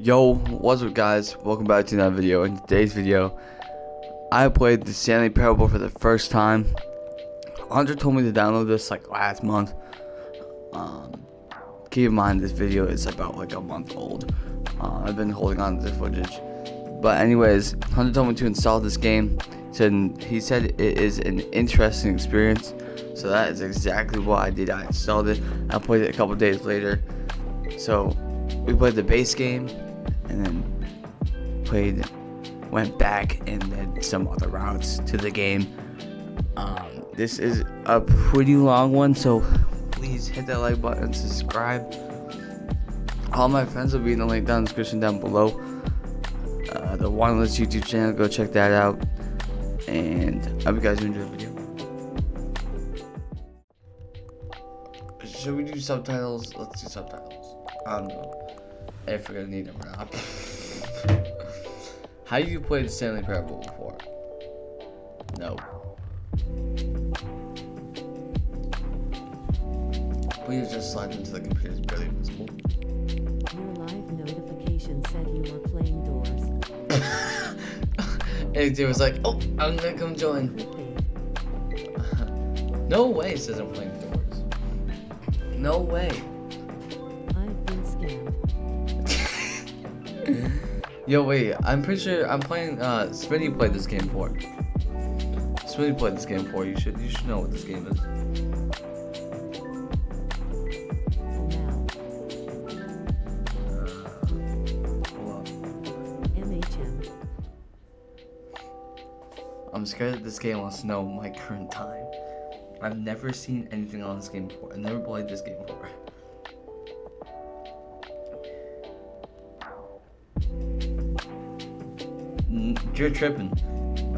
Yo, what's up guys? Welcome back to another video. In today's video, I played the Stanley Parable for the first time. Andre told me to download this like last month. Keep in mind this video is about like a month old. I've been holding on to this footage. But anyways, Hunter told me to install this game. He said it is an interesting experience. So that is exactly what I did. I installed it. I played it a couple days later. So we played the base game and then went back and then some other routes to the game. This is a pretty long one, so please hit that like button and subscribe. All my friends will be in the link down in the description down below. The Wireless YouTube channel, go check that out. And I hope you guys enjoy the video. Should we do subtitles? Let's do subtitles. I don't know if we're gonna need them or not. How you played Stanley Parable before? No. Please just slide into the computer. It's barely visible. Your live notification said you were playing Doors. And it was like, oh, I'm gonna come join. No way, it says I'm playing Doors. No way. I've been scammed. Yo, wait, I'm pretty sure I'm playing, Smitty played this game before. Smitty played this game before. You should know what this game is. Oh, now. Hold on. MHM. I'm scared that this game wants to know my current time. I've never seen anything on this game before. I've never played this game before. You're tripping.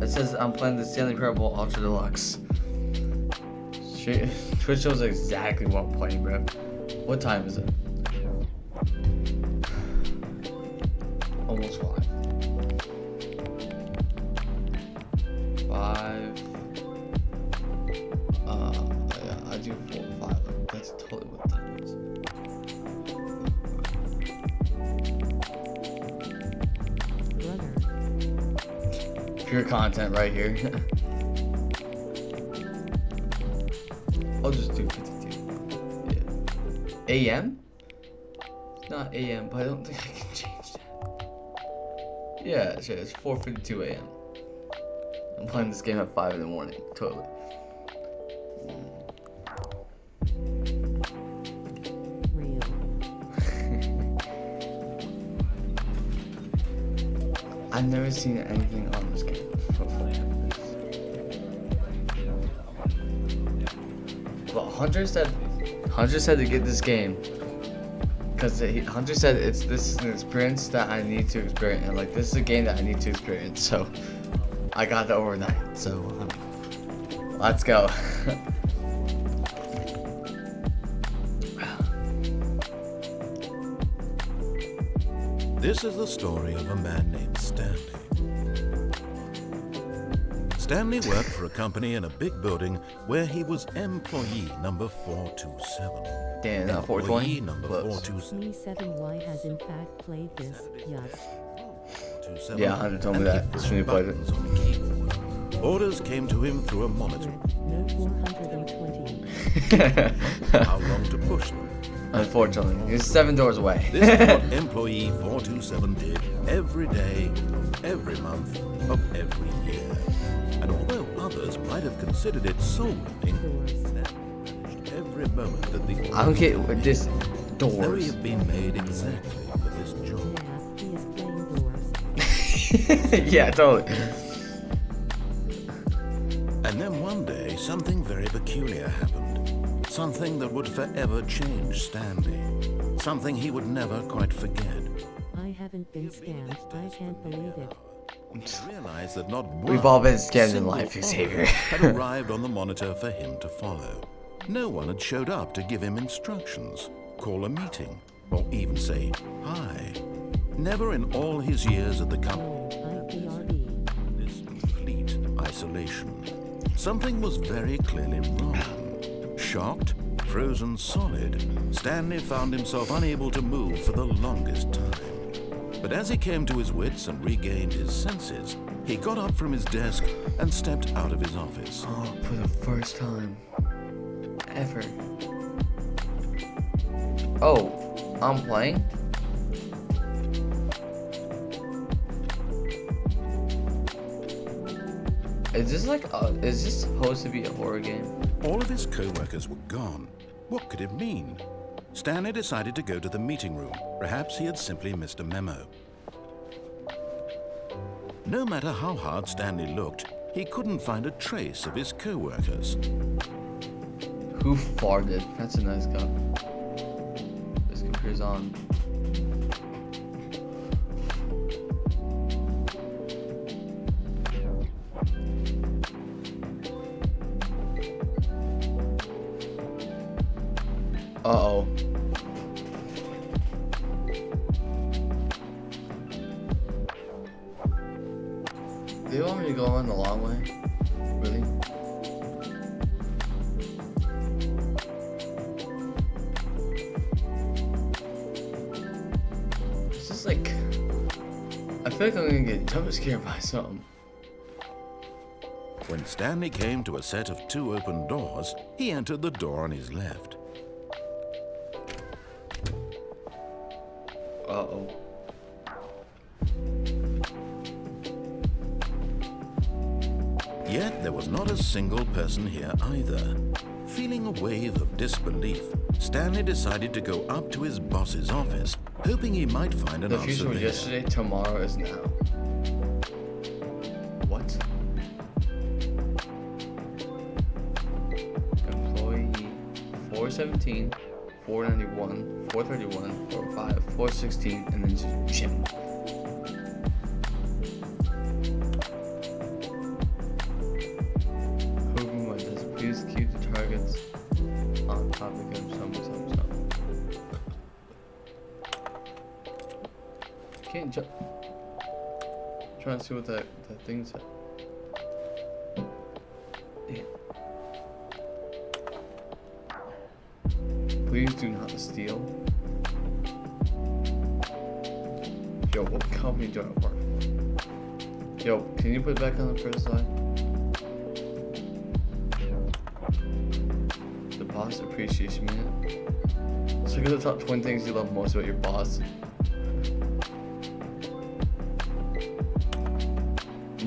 It says I'm playing the Stanley Parable Ultra Deluxe. Twitch shows exactly what I'm playing, bro. What time is it? Almost 5. 5. Yeah, I do 4 5. That's totally what time is. Brother. Pure content right here. I'll just do 52. Yeah. AM? It's not AM, but I don't think I can change that. Yeah, shit, it's 4:52 AM. I'm playing this game at 5 in the morning. Totally. Real. I've never seen anything on this game before. But Hunter said to get this game because Hunter said this is an experience that I need to experience, and like this is a game that I need to experience. So I got it overnight. So let's go. This is the story of a man named Stanley. Stanley worked for a company in a big building where he was employee number 427. Damn, not 420. Employee number Close. 427. Me7Y has in fact played this. Yuck. Yeah, Hunter told me that. That's when he played it. Orders came to him through a monitor. No 420. How long to push them. Unfortunately, he's 7 doors away. This is what employee 427 did every day, every month, of every year. And although others might have considered it soul-winning, every moment that the I don't get with this Though he doors. had been made exactly for this job. Yeah, he is playing Doors. Yeah, totally. And then one day, something very peculiar happened. Something that would forever change Stanley. Something he would never quite forget. I haven't been scammed. I can't believe it. He realized that not one We've all been scammed in single life, order Xavier. had arrived on the monitor for him to follow. No one had showed up to give him instructions, call a meeting, or even say hi. Never in all his years at the company. Oh, IPRD. This complete isolation. Something was very clearly wrong. Shocked, frozen solid, Stanley found himself unable to move for the longest time. But as he came to his wits and regained his senses, he got up from his desk and stepped out of his office. Oh, for the first time ever. Oh, I'm playing? Is this supposed to be a horror game? All of his co-workers were gone. What could it mean? Stanley decided to go to the meeting room. Perhaps he had simply missed a memo. No matter how hard Stanley looked, he couldn't find a trace of his co-workers. Who farted? That's a nice guy. This computer's on. Uh-oh. Do you want me to go on the long way? Really? It's just like... I feel like I'm gonna get jump scared by something. When Stanley came to a set of 2 open doors, he entered the door on his left. Uh-oh. Yet there was not a single person here either. Feeling a wave of disbelief, Stanley decided to go up to his boss's office, hoping he might find an The answer future was there. yesterday, tomorrow is now. What? Employee 417, 491, 431, 45, 416, and then just Jim. Hoping with this, please keep the targets on topic of something. Can't jump. Trying to see what that thing said. Damn. Please do not steal. Yo, what company do I work for? Yo, can you put it back on the first slide? The boss appreciation minute. Let's look at the top 20 things you love most about your boss.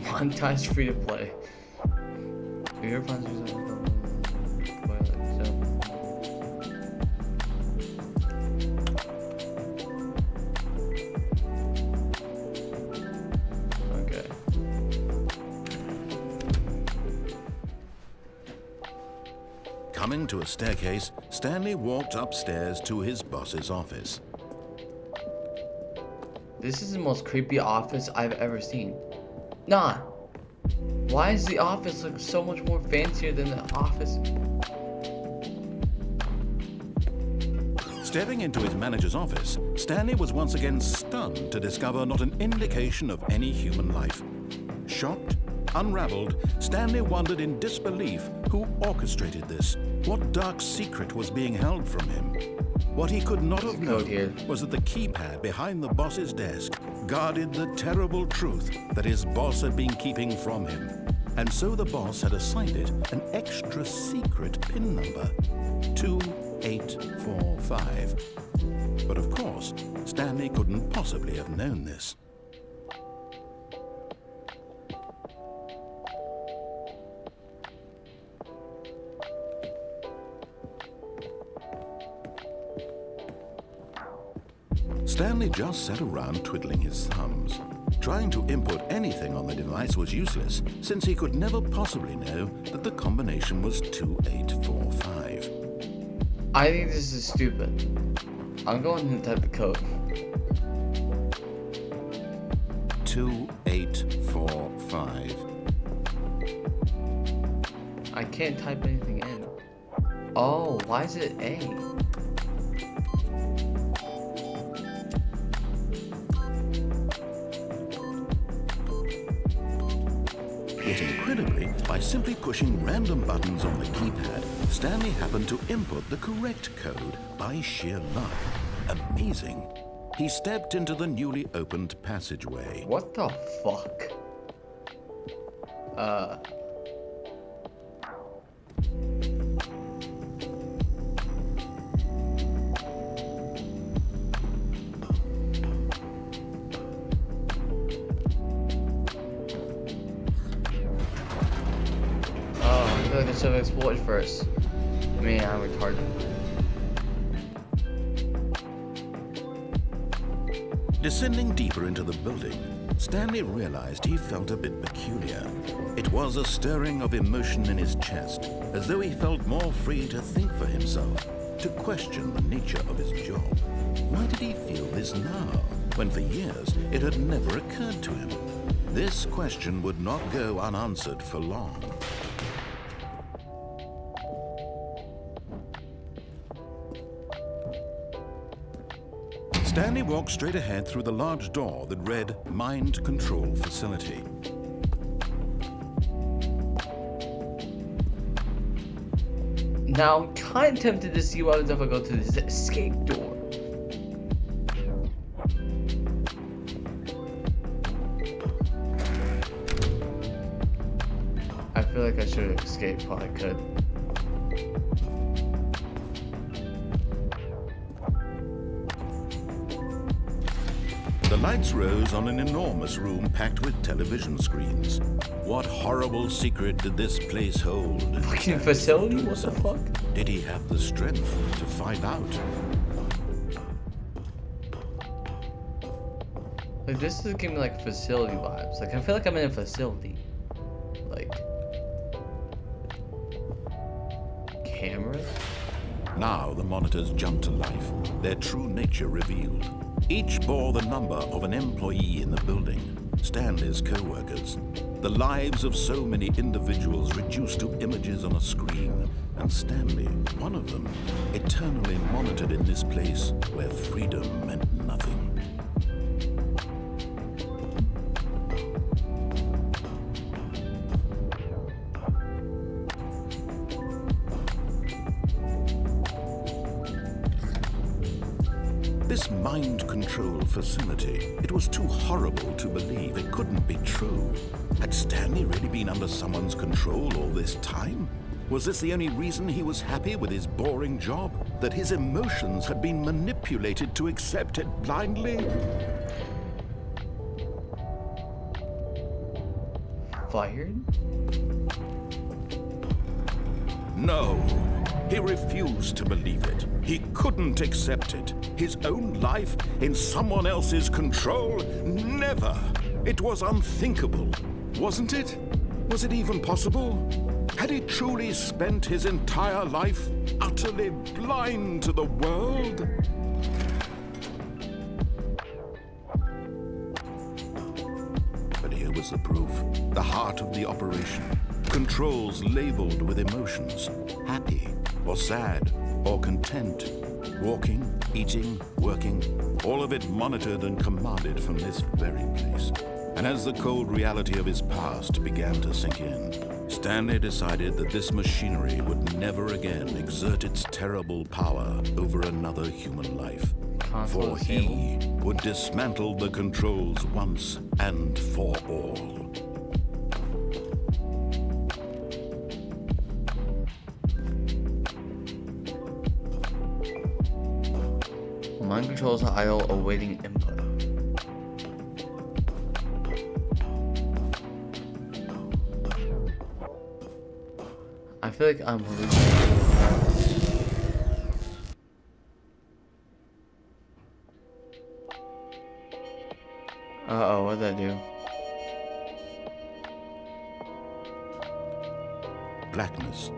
Montage free to play. If you ever find yourself okay. Coming to a staircase, Stanley walked upstairs to his boss's office. This is the most creepy office I've ever seen. Nah. Why does the office look so much more fancier than the office? Stepping into his manager's office, Stanley was once again stunned to discover not an indication of any human life. Shocked, unraveled, Stanley wondered in disbelief who orchestrated this, what dark secret was being held from him. What he could not have known was that the keypad behind the boss's desk guarded the terrible truth that his boss had been keeping from him. And so the boss had assigned it an extra secret PIN number, 2845. But of course, Stanley couldn't possibly have known this. Stanley just sat around twiddling his thumbs. Trying to input anything on the device was useless, since he could never possibly know that the combination was 2845. I think this is stupid. I'm going to type the code. 2845. I can't type anything in. Oh, why is it A? Yet incredibly, by simply pushing random buttons on the keypad, Stanley happened to input the correct code by sheer luck. Amazing. he stepped into the newly opened passageway. What the fuck? I feel like I should have explored first. I mean, I'm retarded. Descending deeper into the building, Stanley realized he felt a bit peculiar. It was a stirring of emotion in his chest, as though he felt more free to think for himself, to question the nature of his job. Why did he feel this now, when for years it had never occurred to him? This question would not go unanswered for long. Stanley walked straight ahead through the large door that read Mind Control Facility. Now I'm kind of tempted to see what happens if I go through this escape door. I feel like I should have escaped while I could. The lights rose on an enormous room packed with television screens. What horrible secret did this place hold? Fucking facility? What the fuck? Did he have the strength to find out? Like, this is giving me like facility vibes. Like, I feel like I'm in a facility. Like, cameras? Now the monitors jumped to life, their true nature revealed. Each bore the number of an employee in the building, Stanley's co-workers. The lives of so many individuals reduced to images on a screen, and Stanley, one of them, eternally monitored in this place where freedom meant nothing. This mind control facility, it was too horrible to believe. It couldn't be true. Had Stanley really been under someone's control all this time? Was this the only reason he was happy with his boring job? That his emotions had been manipulated to accept it blindly? Fired? No. He refused to believe it. He couldn't accept it. His own life in someone else's control? Never! It was unthinkable. Wasn't it? Was it even possible? Had he truly spent his entire life utterly blind to the world? But here was the proof. The heart of the operation. Controls labeled with emotions. Happy, or sad, or content. Walking, eating, working, all of it monitored and commanded from this very place. And as the cold reality of his past began to sink in, Stanley decided that this machinery would never again exert its terrible power over another human life. Console For he disabled. would dismantle the controls once and for all. Mind controls are idle, awaiting input. I feel like I'm hallucinating. Uh-oh, what'd that do? Blackness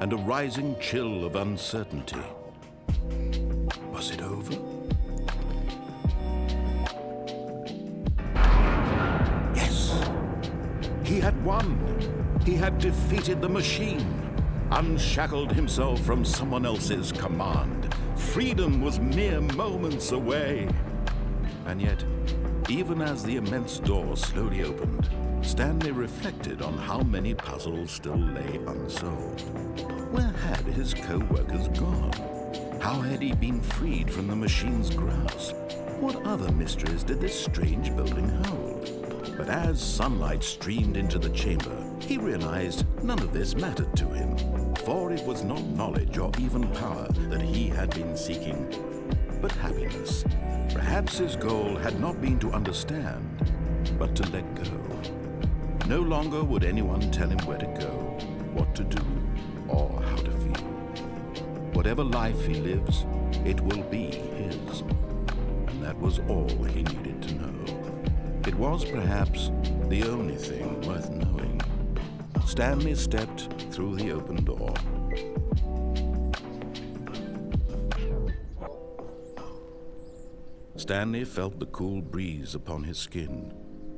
and a rising chill of uncertainty. Was it over? Yes! He had won! He had defeated the machine, unshackled himself from someone else's command. Freedom was mere moments away. And yet, even as the immense door slowly opened, Stanley reflected on how many puzzles still lay unsolved. Where had his co-workers gone? How had he been freed from the machine's grasp? What other mysteries did this strange building hold? But as sunlight streamed into the chamber, he realized none of this mattered to him, for it was not knowledge or even power that he had been seeking, but happiness. Perhaps his goal had not been to understand, but to let go. No longer would anyone tell him where to go, what to do, or how to feel. Whatever life he lives, it will be his. And that was all he needed to know. It was perhaps the only thing worth knowing. Stanley stepped through the open door. Stanley felt the cool breeze upon his skin,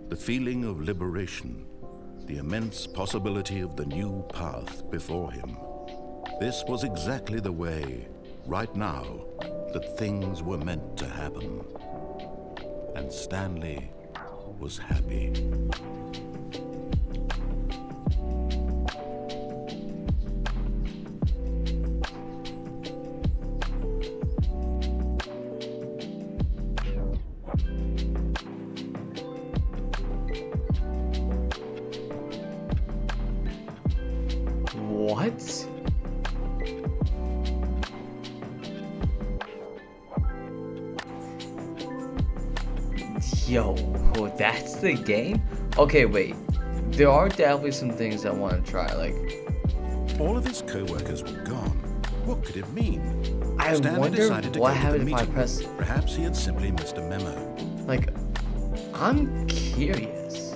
the feeling of liberation, the immense possibility of the new path before him. This was exactly the way, right now, that things were meant to happen. And Stanley was happy. What? Yo, that's the game? Okay, wait. There are definitely some things I want to try, like... All of his co-workers were gone. What could it mean? I Stanley wonder decided to what go to the happened if I meeting press... room. Perhaps he had simply missed a memo. Like, I'm curious.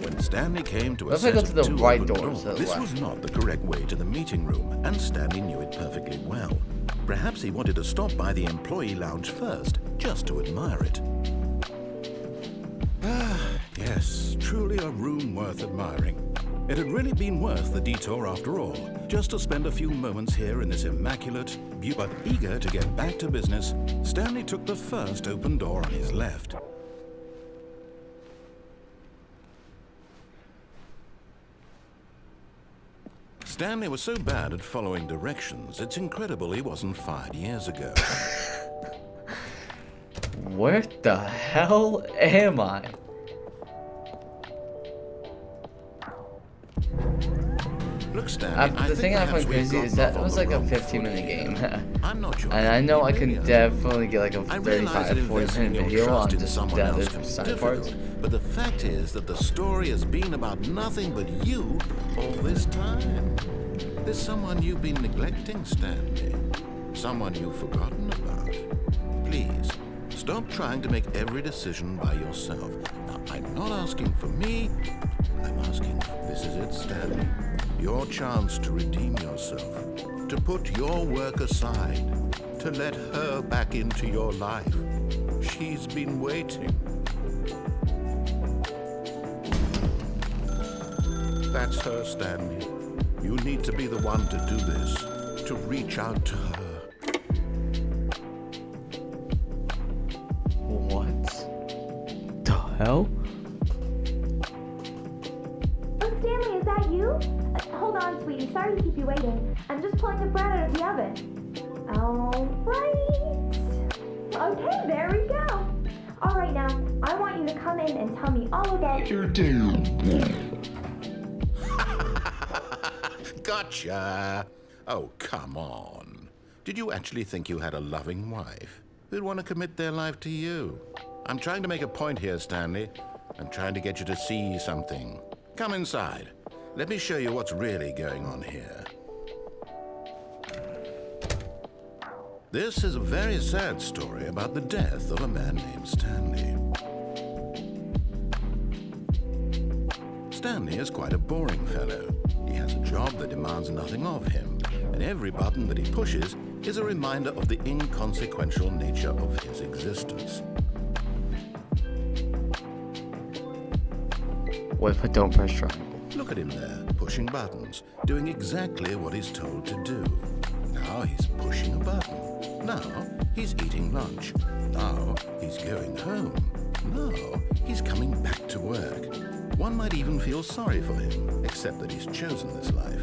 When Stanley came to a Let's go set to of the two right open doors, doors, this was not the correct way to the meeting room, and Stanley knew it perfectly well. Perhaps he wanted to stop by the employee lounge first, just to admire it. Ah, yes, truly a room worth admiring. It had really been worth the detour after all, just to spend a few moments here in this immaculate, but eager to get back to business, Stanley took the first open door on his left. Stanley was so bad at following directions, it's incredible he wasn't fired years ago. Where the hell am I? Look, Stanley, The thing I find crazy is that it was like a 15-minute game. I'm not sure. And I know I can definitely get like a I realize that 35, 40 investing minute your video on trust in just someone the else other can be side parts. difficult, but the fact is that the story has been about nothing but you all this time. There's someone you've been neglecting, Stanley. Someone you've forgotten about. Please, stop trying to make every decision by yourself. Now, I'm not asking for me. I'm asking, this is it, Stanley. Your chance to redeem yourself. To put your work aside. To let her back into your life. She's been waiting. That's her, Stanley. You need to be the one to do this. To reach out to her. What the hell? Oh, Stanley, is that you? Hold on, sweetie. Sorry to keep you waiting. I'm just pulling the bread out of the oven. All right. Okay, there we go. All right, now, I want you to come in and tell me all about your Gotcha! Oh, come on. Did you actually think you had a loving wife who'd want to commit their life to you? I'm trying to make a point here, Stanley. I'm trying to get you to see something. Come inside. Let me show you what's really going on here. This is a very sad story about the death of a man named Stanley. Stanley is quite a boring fellow. He has a job that demands nothing of him, and every button that he pushes is a reminder of the inconsequential nature of his existence. What if I don't press triangle? Look at him there, pushing buttons, doing exactly what he's told to do. Now he's pushing a button. Now he's eating lunch. Now he's going home. Now he's coming back to work. One might even feel sorry for him, except that he's chosen this life.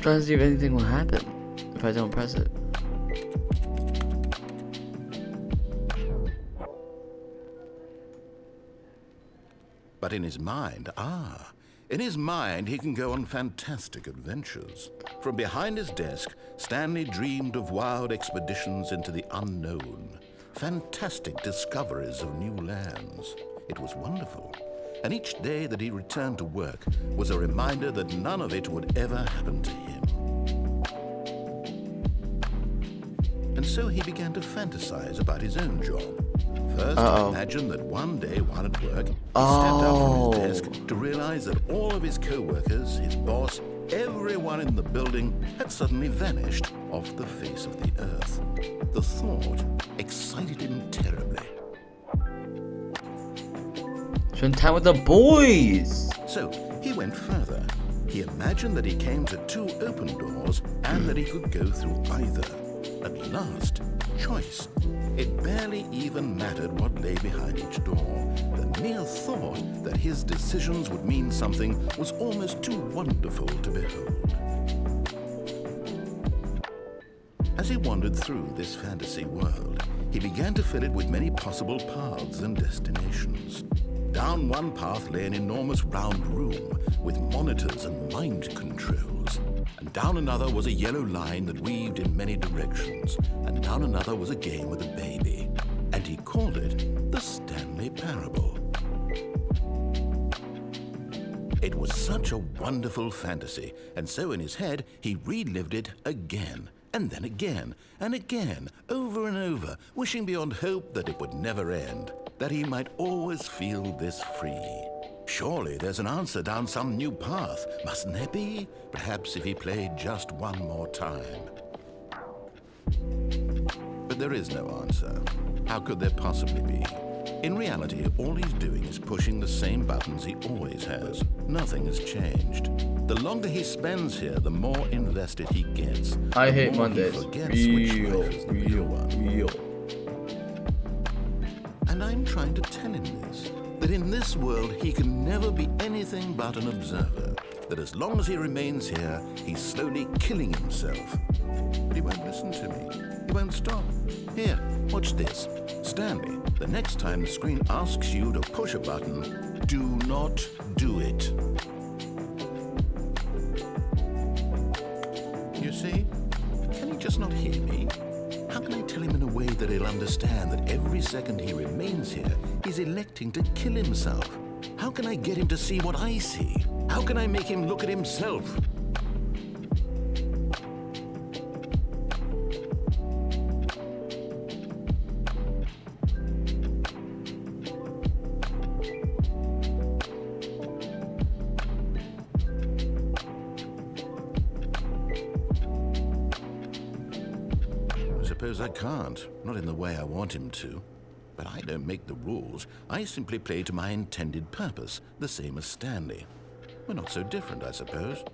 trying to see if anything will happen if I don't press it. But in his mind, he can go on fantastic adventures. From behind his desk, Stanley dreamed of wild expeditions into the unknown, fantastic discoveries of new lands. It was wonderful. And each day that he returned to work was a reminder that none of it would ever happen to him. And so he began to fantasize about his own job. First, he imagined that one day while at work, he stepped up from his desk to realize that all of his co-workers, his boss, everyone in the building had suddenly vanished off the face of the earth. The thought excited him terribly. Spend time with the boys! So he went further. He imagined that he came to 2 open doors and that he could go through either. At last, choice. It barely even mattered what lay behind each door. The mere thought that his decisions would mean something was almost too wonderful to behold. As he wandered through this fantasy world, he began to fill it with many possible paths and destinations. Down one path lay an enormous round room with monitors and mind controls. And down another was a yellow line that weaved in many directions. And down another was a game with a baby. And he called it the Stanley Parable. It was such a wonderful fantasy, and so in his head he relived it again, and then again, and again, over and over, wishing beyond hope that it would never end, that he might always feel this free. Surely there's an answer down some new path, mustn't there be? Perhaps if he played just one more time. But there is no answer. How could there possibly be? In reality, all he's doing is pushing the same buttons he always has. Nothing has changed. The longer he spends here, the more invested he gets. I hate The more Mondays. He forgets which life is the real one. And I'm trying to tell him this, that in this world he can never be anything but an observer, that as long as he remains here, he's slowly killing himself. But he won't listen to me. He won't stop. Here, watch this. Stanley, the next time the screen asks you to push a button, do not do it. You see? Can he just not hear me? How can I tell him in a way that he'll understand that every second he remains here, he's electing to kill himself? How can I get him to see what I see? How can I make him look at himself? I can't, not in the way I want him to. But I don't make the rules. I simply play to my intended purpose, the same as Stanley. We're not so different, I suppose.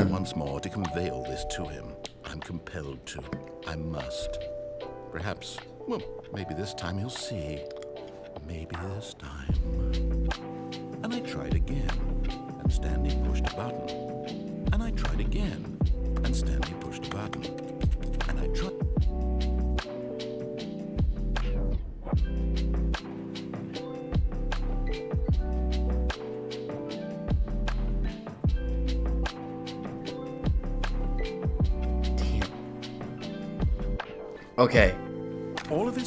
Once more to convey all this to him. I'm compelled to. I must. Perhaps, well, maybe this time he'll see. Maybe this time. And I tried again, and Stanley pushed a button. And I tried again, and Stanley pushed a button. And I tried... Okay,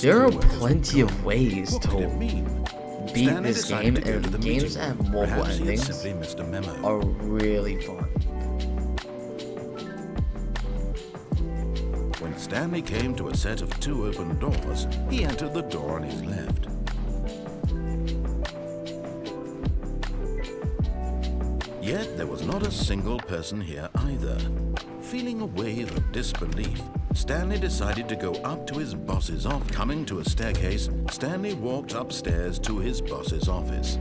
there are plenty of ways to beat this game, and games that have multiple endings are really fun. When Stanley came to a set of 2 open doors, he entered the door on his left. Yet there was not a single person here either. Feeling a wave of disbelief, Stanley decided to go up to his boss's office. Coming to a staircase, Stanley walked upstairs to his boss's office.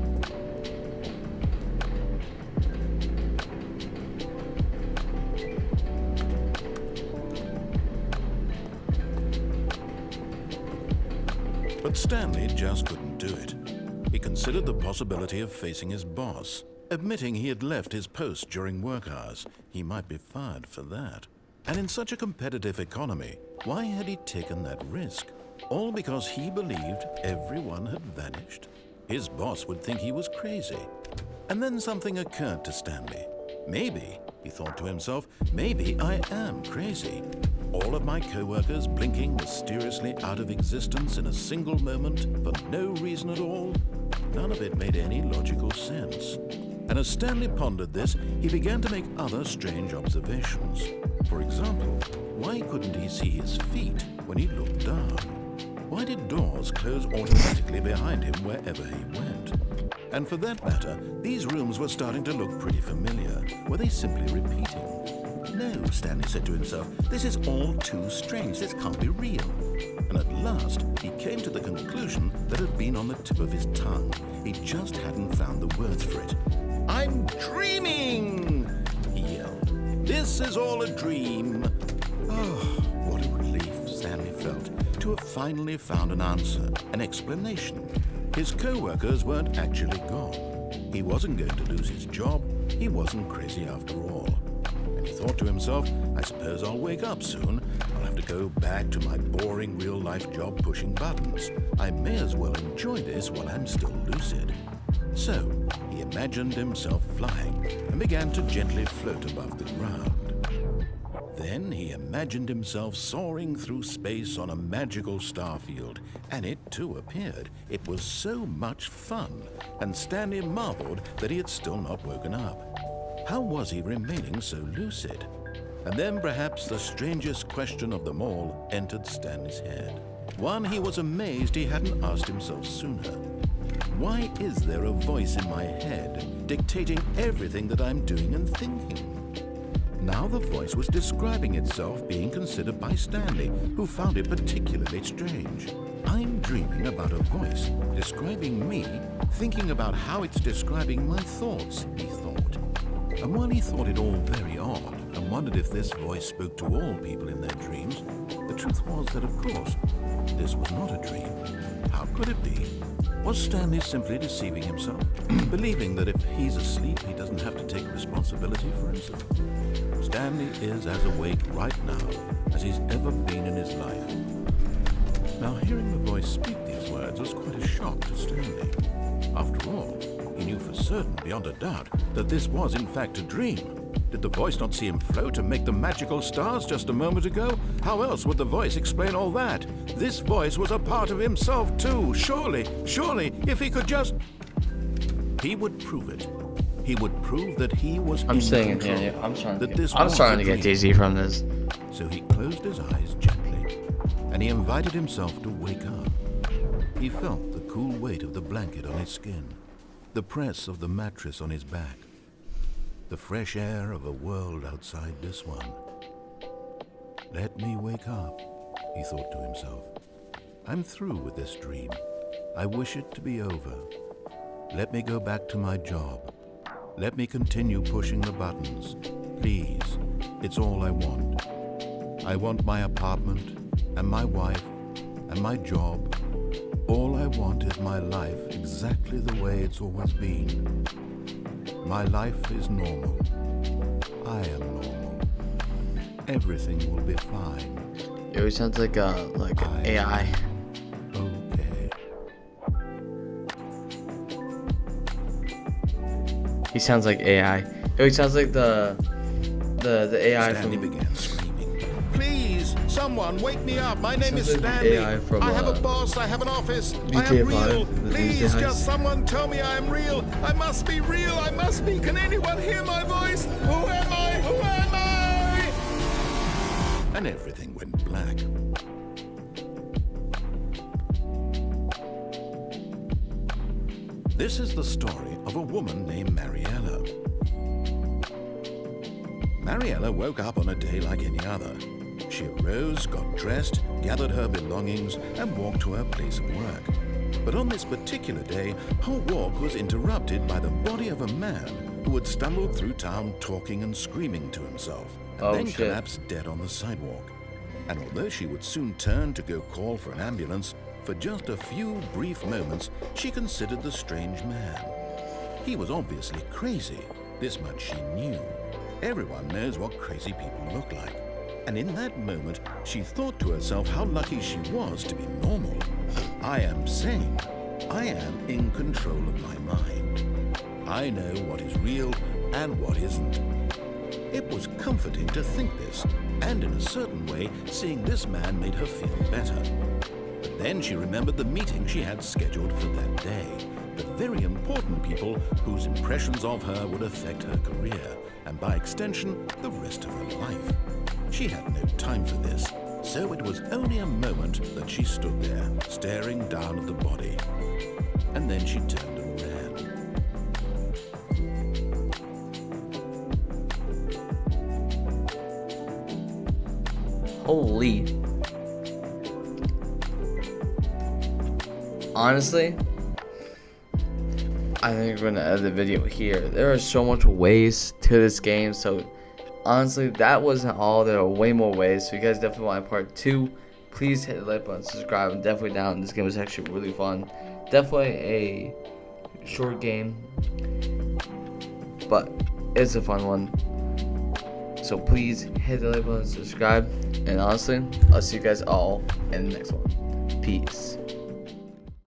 But Stanley just couldn't do it. He considered the possibility of facing his boss. Admitting he had left his post during work hours, he might be fired for that. And in such a competitive economy, why had he taken that risk? All because he believed everyone had vanished? His boss would think he was crazy. And then something occurred to Stanley. Maybe, he thought to himself, maybe I am crazy. All of my co-workers blinking mysteriously out of existence in a single moment for no reason at all? None of it made any logical sense. And as Stanley pondered this, he began to make other strange observations. For example, why couldn't he see his feet when he looked down? Why did doors close automatically behind him wherever he went? And for that matter, these rooms were starting to look pretty familiar. Were they simply repeating? No, Stanley said to himself, this is all too strange. This can't be real. And at last, he came to the conclusion that had been on the tip of his tongue. He just hadn't found the words for it. I'm dreaming, he yelled. This is all a dream. Oh, what a relief Stanley felt to have finally found an answer, an explanation. His co-workers weren't actually gone. He wasn't going to lose his job. He wasn't crazy after all. And he thought to himself, I suppose I'll wake up soon. I'll have to go back to my boring real-life job pushing buttons. I may as well enjoy this while I'm still lucid. So, he imagined himself flying and began to gently float above the ground. Then he imagined himself soaring through space on a magical starfield, and it too appeared. It was so much fun, and Stanley marveled that he had still not woken up. How was he remaining so lucid? And then perhaps the strangest question of them all entered Stanley's head. One he was amazed he hadn't asked himself sooner. Why is there a voice in my head dictating everything that I'm doing and thinking? Now the voice was describing itself being considered by Stanley, who found it particularly strange. I'm dreaming about a voice describing me, thinking about how it's describing my thoughts, he thought. And while he thought it all very odd and wondered if this voice spoke to all people in their dreams, the truth was that, of course, this was not a dream. How could it be? Was Stanley simply deceiving himself, believing that if he's asleep, he doesn't have to take responsibility for himself? Stanley is as awake right now as he's ever been in his life. Now, hearing the voice speak these words was quite a shock to Stanley. After all, he knew for certain, beyond a doubt, that this was in fact a dream. Did the voice not see him float and make the magical stars just a moment ago? How else would the voice explain all that? This voice was a part of himself too. Surely, if he could just... He would prove it. He would prove that he was I'm in saying control. it, yeah, I'm starting That to get dizzy from this. So he closed his eyes gently, and he invited himself to wake up. He felt the cool weight of the blanket on his skin, the press of the mattress on his back, the fresh air of a world outside this one. Let me wake up, he thought to himself. I'm through with this dream. I wish it to be over. Let me go back to my job. Let me continue pushing the buttons. Please, it's all I want. I want my apartment, and my wife, and my job. All I want is my life exactly the way it's always been. My life is normal. I am normal. Everything will be fine. It always sounds like AI. Okay. He sounds like AI. It always sounds like the AI Stanley from... began screaming. Please, someone wake me up. My name is Sounds like Stanley. AI from, I have a boss. I have an office. I GTA am real. 5, the Please, Tuesday just Heist. someone tell me I am real. I must be real. I must be. Can anyone hear my voice? Who am I? Who am I? And everything went black. This is the story of a woman named Mariella. Mariella woke up on a day like any other. She arose, got dressed, gathered her belongings, and walked to her place of work. But on this particular day, her walk was interrupted by the body of a man who had stumbled through town talking and screaming to himself, and then collapsed dead on the sidewalk. And although she would soon turn to go call for an ambulance, for just a few brief moments, she considered the strange man. He was obviously crazy. This much she knew. Everyone knows what crazy people look like. And in that moment, she thought to herself how lucky she was to be normal. I am sane. I am in control of my mind. I know what is real and what isn't. It was comforting to think this, and in a certain way, seeing this man made her feel better. But then she remembered the meeting she had scheduled for that day. The very important people whose impressions of her would affect her career, and by extension, the rest of her life. She had no time for this, so it was only a moment that she stood there, staring down at the body. And then she turned and ran. Holy. Honestly, I think we're gonna end the video here. There are so much ways to this game, so honestly, that wasn't all. There are way more ways, so you guys definitely want part 2. Please hit the like button, subscribe. I'm definitely down. This game was actually really fun. Definitely a short game, but it's a fun one. So please hit the like button, subscribe, and honestly, I'll see you guys all in the next one. Peace.